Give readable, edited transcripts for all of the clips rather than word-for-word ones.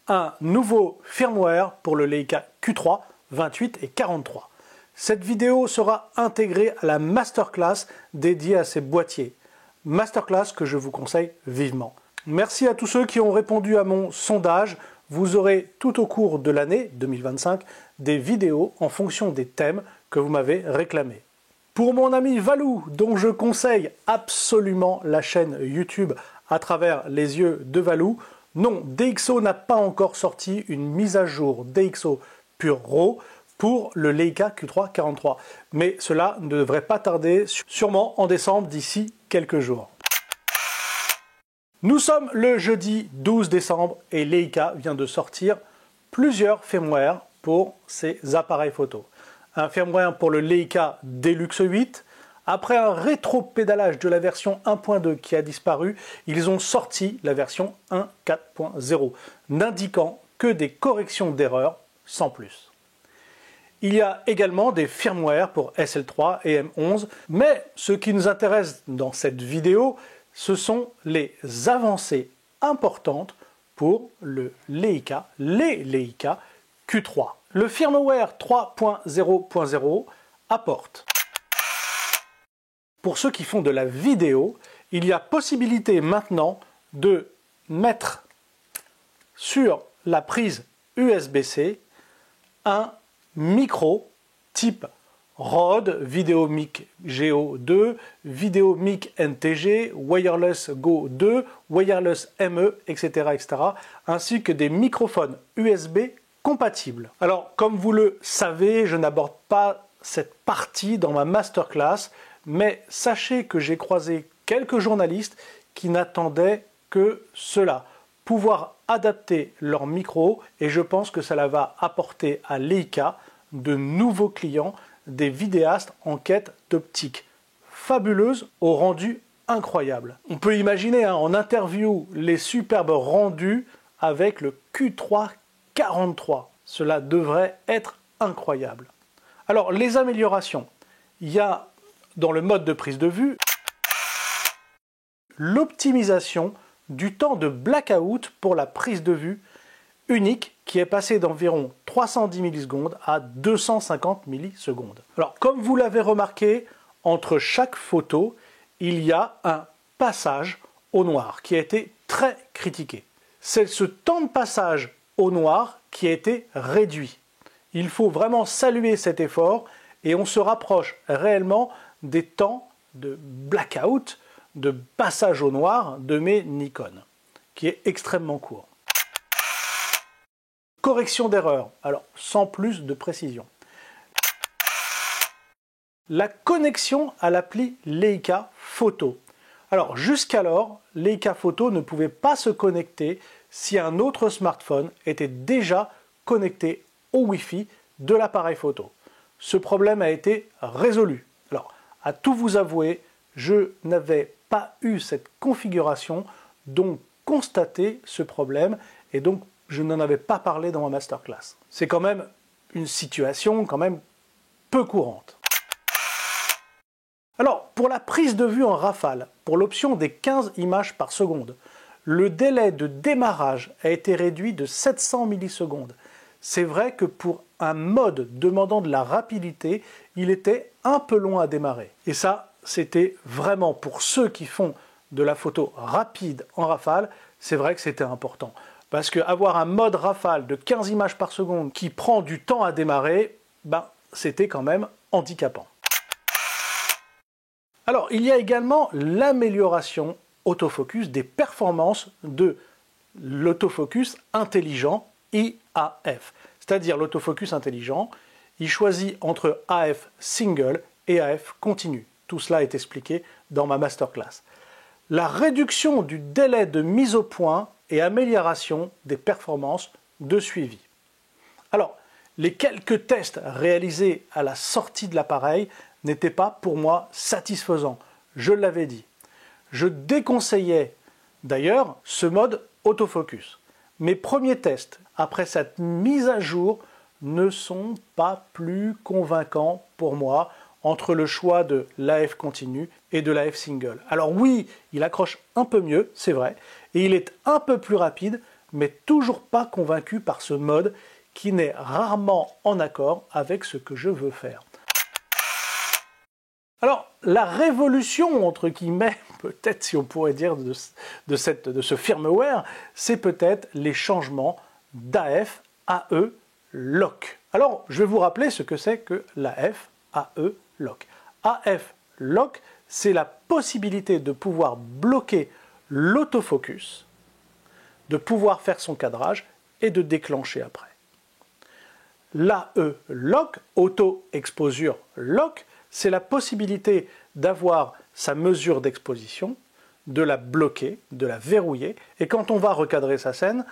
un nouveau firmware pour le Leica Q3, 28 et 43. Cette vidéo sera intégrée à la masterclass dédiée à ces boîtiers. Masterclass que je vous conseille vivement. Merci à tous ceux qui ont répondu à mon sondage. Vous aurez tout au cours de l'année 2025 des vidéos en fonction des thèmes que vous m'avez réclamés. Pour mon ami Valou, dont je conseille absolument la chaîne YouTube à travers les yeux de Valou, non, DxO n'a pas encore sorti une mise à jour DxO Pure RAW pour le Leica Q3 43. Mais cela ne devrait pas tarder, sûrement en décembre d'ici quelques jours. Nous sommes le jeudi 12 décembre et Leica vient de sortir plusieurs firmware pour ses appareils photo. Un firmware pour le Leica Deluxe 8. Après un rétro-pédalage de la version 1.2 qui a disparu, ils ont sorti la version 1.4.0, n'indiquant que des corrections d'erreurs sans plus. Il y a également des firmware pour SL3 et M11, mais ce qui nous intéresse dans cette vidéo, ce sont les avancées importantes pour le Leica, les Leica Q3. Le firmware 3.0.0 apporte. Pour ceux qui font de la vidéo, il y a possibilité maintenant de mettre sur la prise USB-C un micro type Rode, VideoMic Geo 2, VideoMic NTG, Wireless Go 2, Wireless ME, etc., ainsi que des microphones USB compatibles. Alors, comme vous le savez, je n'aborde pas cette partie dans ma masterclass, mais sachez que j'ai croisé quelques journalistes qui n'attendaient que cela, pouvoir adapter leur micro, et je pense que cela va apporter à Leica de nouveaux clients, des vidéastes en quête d'optique fabuleuse au rendu incroyable. On peut imaginer en interview les superbes rendus avec le Q3 43. Cela devrait être incroyable. Alors les améliorations, il y a dans le mode de prise de vue l'optimisation du temps de blackout pour la prise de vue unique qui est passé d'environ 310 millisecondes à 250 millisecondes. Alors, comme vous l'avez remarqué, entre chaque photo, il y a un passage au noir qui a été très critiqué. C'est ce temps de passage au noir qui a été réduit. Il faut vraiment saluer cet effort et on se rapproche réellement des temps de blackout, de passage au noir de mes Nikon, qui est extrêmement court. Correction d'erreur, alors sans plus de précision. La connexion à l'appli Leica Photo. Alors jusqu'alors, Leica Photo ne pouvait pas se connecter si un autre smartphone était déjà connecté au Wi-Fi de l'appareil photo. Ce problème a été résolu. Alors, à tout vous avouer, je n'avais pas eu cette configuration, donc constaté ce problème, et donc je n'en avais pas parlé dans ma masterclass. C'est quand même une situation quand même peu courante. Alors, pour la prise de vue en rafale, pour l'option des 15 images par seconde, le délai de démarrage a été réduit de 700 millisecondes. C'est vrai que pour un mode demandant de la rapidité, il était un peu long à démarrer. Et ça, c'était vraiment pour ceux qui font de la photo rapide en rafale, c'est vrai que c'était important. Parce qu'avoir un mode rafale de 15 images par seconde qui prend du temps à démarrer, c'était quand même handicapant. Alors, il y a également l'amélioration autofocus des performances de l'autofocus intelligent IAF. C'est-à-dire l'autofocus intelligent, il choisit entre AF single et AF continu. Tout cela est expliqué dans ma masterclass. La réduction du délai de mise au point et amélioration des performances de suivi. Alors, les quelques tests réalisés à la sortie de l'appareil n'étaient pas pour moi satisfaisants, je l'avais dit. Je déconseillais d'ailleurs ce mode autofocus. Mes premiers tests, après cette mise à jour, ne sont pas plus convaincants pour moi entre le choix de l'AF continu et de l'AF single. Alors oui, il accroche un peu mieux, c'est vrai, et il est un peu plus rapide, mais toujours pas convaincu par ce mode qui n'est rarement en accord avec ce que je veux faire. Alors, la révolution, entre guillemets, peut-être si on pourrait dire de ce firmware, c'est peut-être les changements d'AF, AE, lock. Alors, je vais vous rappeler ce que c'est que l'AF, AE, lock. AF, lock, c'est la possibilité de pouvoir bloquer l'autofocus, de pouvoir faire son cadrage et de déclencher après. L'AE, lock, auto-exposure, lock, c'est la possibilité d'avoir sa mesure d'exposition, de la bloquer, de la verrouiller, et quand on va recadrer sa scène,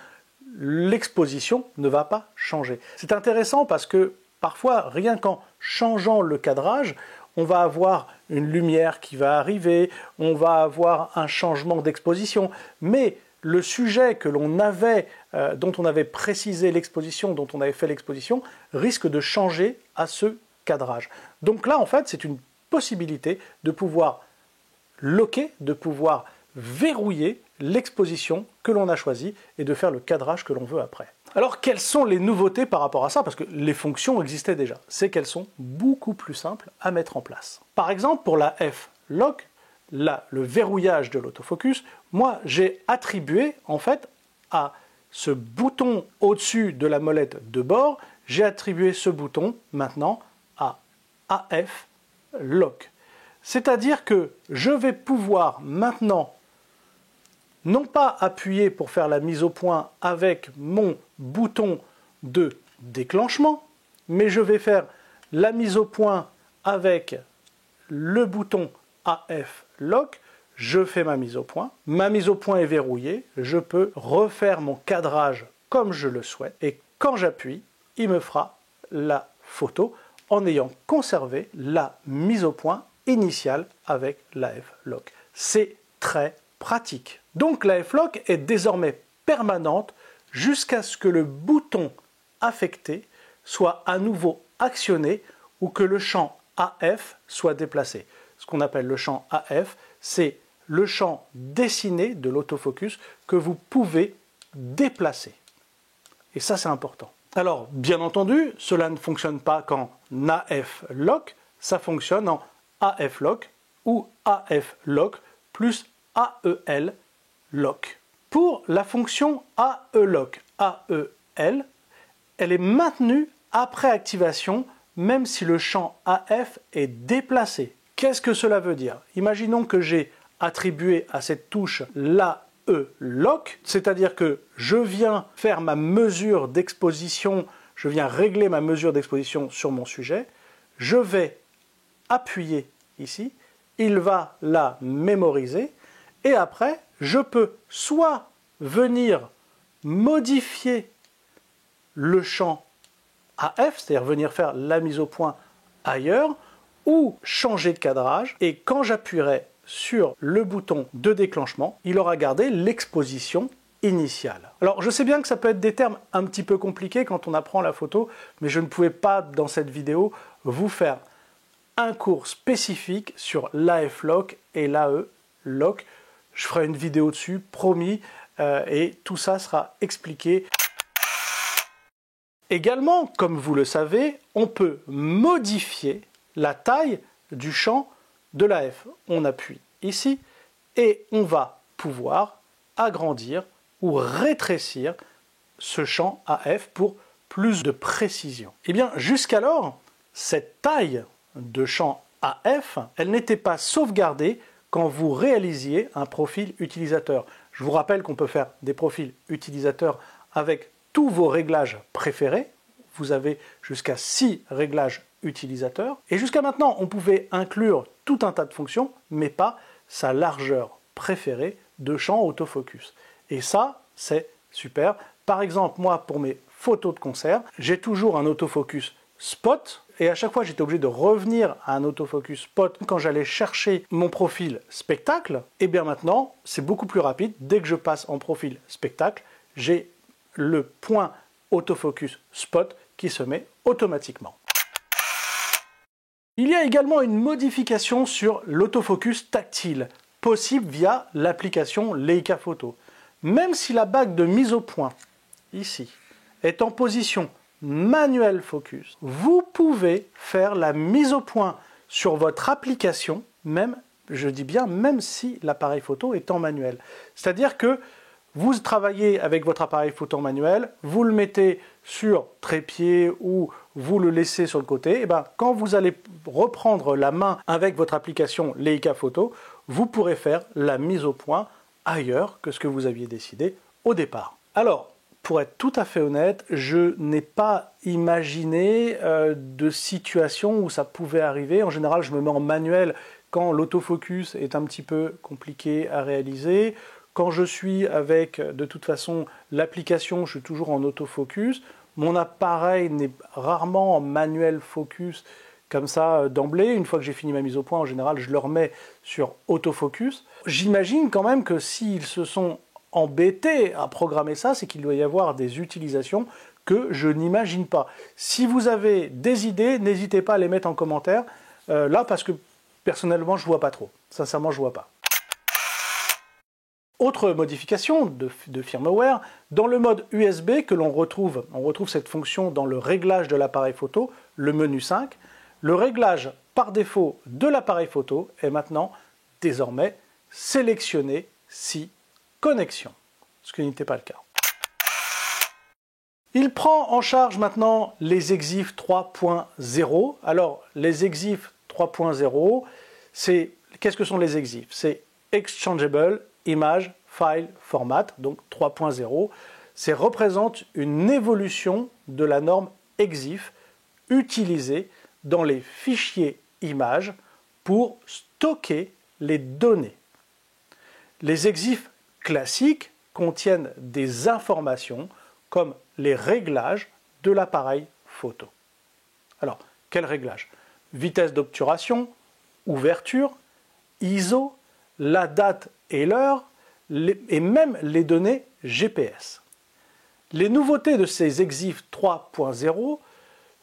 l'exposition ne va pas changer. C'est intéressant parce que parfois, rien qu'en changeant le cadrage, on va avoir une lumière qui va arriver, on va avoir un changement d'exposition, mais le sujet que l'on avait, dont on avait précisé l'exposition, dont on avait fait l'exposition, risque de changer à ce cadrage. Donc là, en fait, c'est une possibilité de pouvoir locker, de pouvoir verrouiller l'exposition que l'on a choisie et de faire le cadrage que l'on veut après. Alors, quelles sont les nouveautés par rapport à ça? Parce que les fonctions existaient déjà. C'est qu'elles sont beaucoup plus simples à mettre en place. Par exemple, pour la F-Lock, le verrouillage de l'autofocus, moi, j'ai attribué, en fait, à ce bouton au-dessus de la molette de bord, j'ai attribué ce bouton, maintenant, à AF Lock. C'est-à-dire que je vais pouvoir maintenant non pas appuyer pour faire la mise au point avec mon bouton de déclenchement, mais je vais faire la mise au point avec le bouton AF Lock, je fais ma mise au point est verrouillée, je peux refaire mon cadrage comme je le souhaite, et quand j'appuie, il me fera la photo en ayant conservé la mise au point initiale avec l'AF Lock. C'est très pratique. Donc l'AF Lock est désormais permanente jusqu'à ce que le bouton affecté soit à nouveau actionné ou que le champ AF soit déplacé. Ce qu'on appelle le champ AF, c'est le champ dessiné de l'autofocus que vous pouvez déplacer. Et ça, c'est important. Alors, bien entendu, cela ne fonctionne pas qu'en AF Lock, ça fonctionne en AF Lock ou AF Lock plus AEL Lock. Pour la fonction AE Lock, AEL, elle est maintenue après activation, même si le champ AF est déplacé. Qu'est-ce que cela veut dire? Imaginons que j'ai attribué à cette touche l'AE Lock, c'est-à-dire que je viens faire ma mesure d'exposition, je viens régler ma mesure d'exposition sur mon sujet, je vais appuyer ici, il va la mémoriser, et après, je peux soit venir modifier le champ AF, c'est-à-dire venir faire la mise au point ailleurs, ou changer de cadrage, et quand j'appuierai sur le bouton de déclenchement, il aura gardé l'exposition initiale. Alors je sais bien que ça peut être des termes un petit peu compliqués quand on apprend la photo, mais je ne pouvais pas dans cette vidéo vous faire un cours spécifique sur l'AF Lock et l'AE Lock. Je ferai une vidéo dessus, promis, et tout ça sera expliqué. Également, comme vous le savez, on peut modifier la taille du champ de l'AF. On appuie ici et on va pouvoir agrandir ou rétrécir ce champ AF pour plus de précision. Et bien, jusqu'alors, cette taille de champ AF, elle n'était pas sauvegardée quand vous réalisiez un profil utilisateur. Je vous rappelle qu'on peut faire des profils utilisateurs avec tous vos réglages préférés. Vous avez jusqu'à 6 réglages utilisateurs. Et jusqu'à maintenant, on pouvait inclure tout un tas de fonctions, mais pas sa largeur préférée de champ autofocus. Et ça, c'est super. Par exemple, moi, pour mes photos de concert, j'ai toujours un autofocus spot. Et à chaque fois, j'étais obligé de revenir à un autofocus spot quand j'allais chercher mon profil spectacle. Et bien maintenant, c'est beaucoup plus rapide. Dès que je passe en profil spectacle, j'ai le point autofocus spot qui se met automatiquement. Il y a également une modification sur l'autofocus tactile, possible via l'application Leica Photo. même si la bague de mise au point, ici, est en position manuel focus, vous pouvez faire la mise au point sur votre application, même, je dis bien, même si l'appareil photo est en manuel. C'est-à-dire que vous travaillez avec votre appareil photo manuel, vous le mettez sur trépied ou vous le laissez sur le côté, et bien, quand vous allez reprendre la main avec votre application Leica Photo, vous pourrez faire la mise au point ailleurs que ce que vous aviez décidé au départ. Alors, pour être tout à fait honnête, je n'ai pas imaginé de situation où ça pouvait arriver. En général, je me mets en manuel quand l'autofocus est un petit peu compliqué à réaliser. Quand je suis avec, de toute façon, l'application, je suis toujours en autofocus. Mon appareil n'est rarement en manuel focus comme ça d'emblée. Une fois que j'ai fini ma mise au point, en général, je le remets sur autofocus. J'imagine quand même que s'ils se sont embêtés à programmer ça, c'est qu'il doit y avoir des utilisations que je n'imagine pas. Si vous avez des idées, n'hésitez pas à les mettre en commentaire, là, parce que personnellement, je ne vois pas trop. Sincèrement, je ne vois pas. Autre modification de firmware, dans le mode USB que on retrouve cette fonction dans le réglage de l'appareil photo, le menu 5, le réglage par défaut de l'appareil photo est maintenant désormais sélectionné si connexion, ce qui n'était pas le cas. Il prend en charge maintenant les EXIF 3.0. Alors, les EXIF 3.0, qu'est-ce que sont les EXIF? C'est Exchangeable Image File Format, donc 3.0. Ça représente une évolution de la norme EXIF utilisée dans les fichiers images pour stocker les données. Les EXIF classiques contiennent des informations comme les réglages de l'appareil photo. Alors, quels réglages? Vitesse d'obturation, ouverture, ISO, la date et l'heure, et même les données GPS. Les nouveautés de ces EXIF 3.0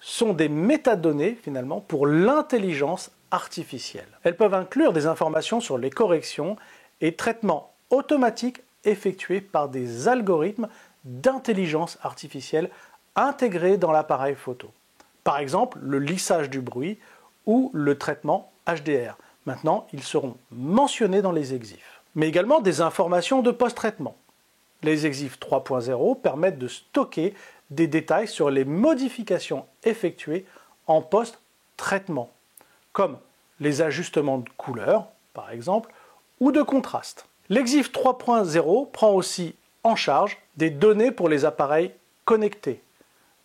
sont des métadonnées, finalement, pour l'intelligence artificielle. Elles peuvent inclure des informations sur les corrections et traitements automatiques effectués par des algorithmes d'intelligence artificielle intégrés dans l'appareil photo. Par exemple, le lissage du bruit ou le traitement HDR. Maintenant, ils seront mentionnés dans les EXIF. Mais également des informations de post-traitement. Les EXIF 3.0 permettent de stocker des détails sur les modifications effectuées en post-traitement, comme les ajustements de couleur, par exemple, ou de contraste. L'EXIF 3.0 prend aussi en charge des données pour les appareils connectés,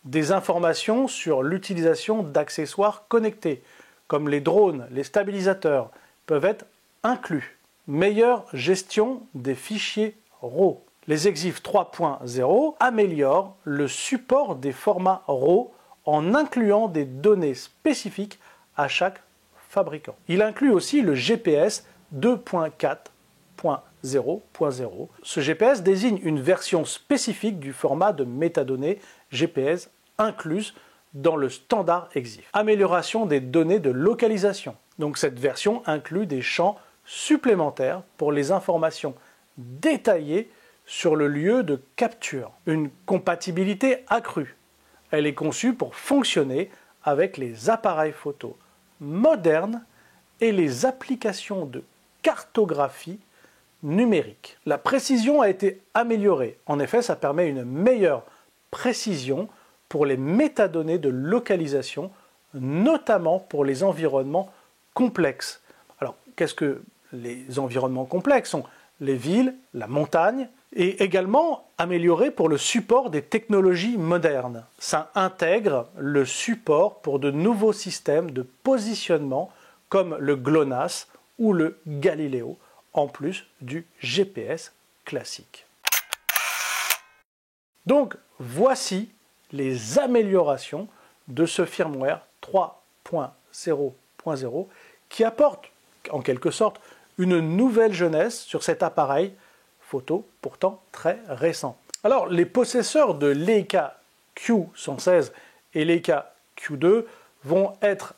des informations sur l'utilisation d'accessoires connectés, comme les drones, les stabilisateurs, peuvent être inclus. Meilleure gestion des fichiers RAW. Les EXIF 3.0 améliorent le support des formats RAW en incluant des données spécifiques à chaque fabricant. Il inclut aussi le GPS 2.4.0.0. Ce GPS désigne une version spécifique du format de métadonnées GPS incluse dans le standard EXIF. Amélioration des données de localisation. Donc cette version inclut des champs supplémentaires pour les informations détaillées sur le lieu de capture. Une compatibilité accrue. Elle est conçue pour fonctionner avec les appareils photo modernes et les applications de cartographie numérique. La précision a été améliorée. En effet, ça permet une meilleure précision pour les métadonnées de localisation, notamment pour les environnements complexes. Alors, qu'est-ce que les environnements complexes sont? Les villes, la montagne, et également amélioré pour le support des technologies modernes. Ça intègre le support pour de nouveaux systèmes de positionnement comme le GLONASS ou le Galileo, en plus du GPS classique. Donc, voici les améliorations de ce firmware 3.0.0 qui apporte en quelque sorte une nouvelle jeunesse sur cet appareil photo pourtant très récent. Alors, les possesseurs de Leica Q116 et Leica Q2 vont être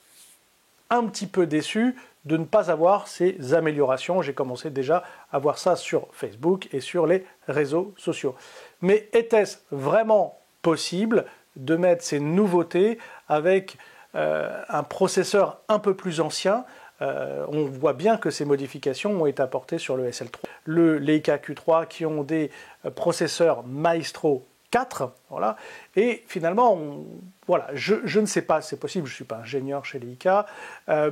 un petit peu déçus de ne pas avoir ces améliorations. J'ai commencé déjà à voir ça sur Facebook et sur les réseaux sociaux. Mais était-ce vraiment possible de mettre ces nouveautés avec un processeur un peu plus ancien? On voit bien que ces modifications ont été apportées sur le SL3. Le Leica Q3 qui ont des processeurs Maestro 4, voilà. Et finalement, voilà, je ne sais pas, c'est possible, je ne suis pas ingénieur chez Leica,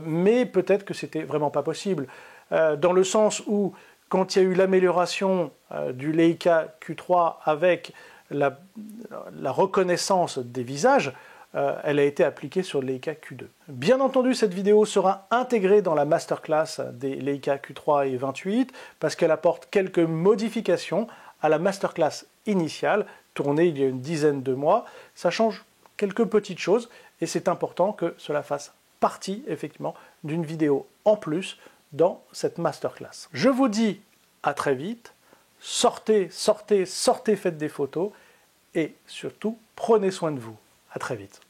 mais peut-être que c'était vraiment pas possible, dans le sens où, quand il y a eu l'amélioration du Leica Q3 avec la reconnaissance des visages, elle a été appliquée sur le Leica Q2. Bien entendu, cette vidéo sera intégrée dans la masterclass des Leica Q3 et 28 parce qu'elle apporte quelques modifications à la masterclass initiale, tournée il y a une dizaine de mois. Ça change quelques petites choses et c'est important que cela fasse partie effectivement d'une vidéo en plus dans cette masterclass. Je vous dis à très vite, sortez, sortez, sortez, faites des photos et surtout prenez soin de vous. À très vite.